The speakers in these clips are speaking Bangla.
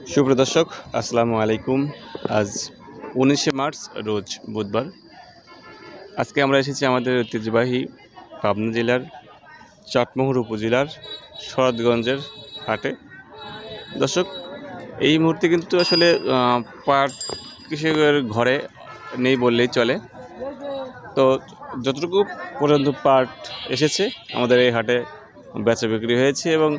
সুপ্রিয় দর্শক, আসসালামু আলাইকুম। আজ 19শে মার্চ, রোজ বুধবার। আজকে আমরা এসেছি আমাদের ঐতিহ্যবাহী পাবনা জেলার চাটমোহর উপজেলার শরৎগঞ্জের হাটে। দর্শক, এই মুহূর্তে কিন্তু আসলে পাট কৃষকের ঘরে নেই বললেই চলে। তো যতটুকু পর্যন্ত পাট এসেছে আমাদের এই হাটে বেচা বিক্রি হয়েছে এবং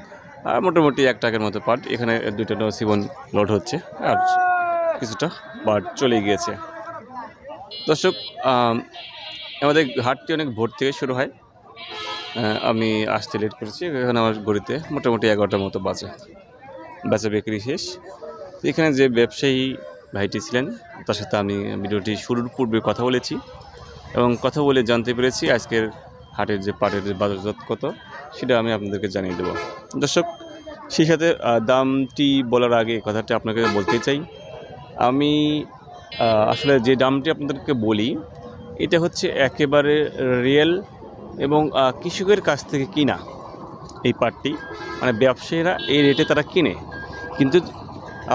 মোটামুটি 1 টাকার মতো পাট এখানে 2টা নসিবন লোড হচ্ছে আর কিছুটা পাট চলে গিয়েছে। দর্শক, আমাদের হাটটি অনেক ভোর থেকে শুরু হয়। আমি আসতে লেট করেছি, এখানে আমার ঘড়িতে মোটামুটি 11টার মতো বাজে। বেচা বিক্রি শেষ। এখানে যে ব্যবসায়ী ভাইটি ছিলেন তার সাথে আমি ভিডিওটি শুরুর পূর্বে কথা বলেছি এবং কথা বলে জানতে পেরেছি আজকের হাটের যে পাটের যে বাজারজাত কত সেটা আমি আপনাদেরকে জানিয়ে দেব। দর্শক, সেই সাথে দামটি বলার আগে কথাটি আপনাকে বলতে চাই, আমি আসলে যে দামটি আপনাদেরকে বলি এটা হচ্ছে একেবারে রিয়েল এবং কৃষকের কাছ থেকে কিনা এই পাটটি, মানে ব্যবসায়ীরা এই রেটে তারা কিনে। কিন্তু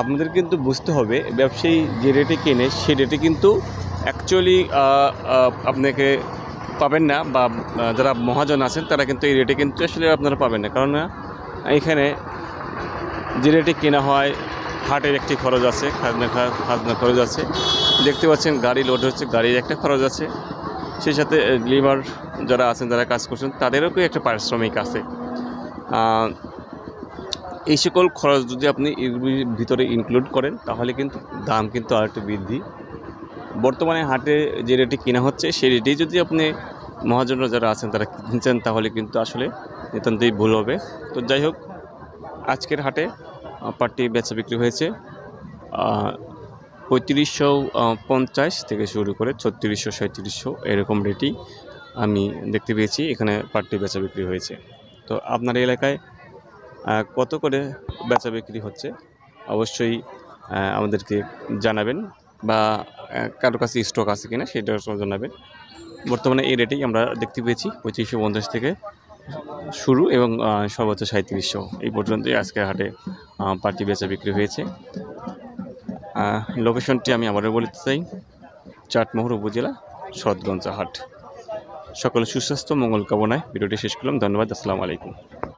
আপনাদের কিন্তু বুঝতে হবে, ব্যবসায়ী যে রেটে কেনে সেই রেটে কিন্তু অ্যাকচুয়ালি আপনাকে পাবেন না, বা যারা মহাজন আছেন তারা কিন্তু এই রেটে কিন্তু আসলে আপনারা পাবেন না। কারণ এখানে যে রেটে কেনা হয় হাটের একটি খরচ আছে, খাজনা খরচ আছে, দেখতে পাচ্ছেন গাড়ি লোড হচ্ছে, গাড়ির একটা খরচ আছে, সেই সাথে লেবার যারা আছেন যারা কাজ করছেন তাদেরও একটা পারিশ্রমিক আছে। এই সকল খরচ যদি আপনি এর ভিতরে ইনক্লুড করেন তাহলে কিন্তু দাম কিন্তু আরেকটু বৃদ্ধি। বর্তমানে হাটে যে রেটে কেনা হচ্ছে সেই রেটেই যদি আপনি মহাজনরা যারা আছেন তারা কিনছেন তাহলে কিন্তু আসলে নিতান্তই ভুল হবে। তো যাই হোক, আজকের হাটে পাটটি বেচা বিক্রি হয়েছে 3550 থেকে শুরু করে 3600 3700 এরকম রেটেই আমি দেখতে পেয়েছি এখানে পাটটি বেচা বিক্রি হয়েছে। তো আপনার এলাকায় কত করে বেচা বিক্রি হচ্ছে অবশ্যই আমাদেরকে জানাবেন, বা কারোর কাছে স্টক আছে কিনা সেটাও জানাবেন। বর্তমানে এই রেটেই আমরা দেখতে পেয়েছি 3550 থেকে শুরু এবং সর্বোচ্চ 3700 এই পর্যন্তই আজকের হাটে পাটটি বেচা বিক্রি হয়েছে। লোকেশনটি আমি আবারও বলতে চাই, চাটমোহর উপজেলা শরৎগঞ্জ হাট। সকল সুস্বাস্থ্য মঙ্গল কামনায় ভিডিওটি শেষ করলাম। ধন্যবাদ। আসসালামু আলাইকুম।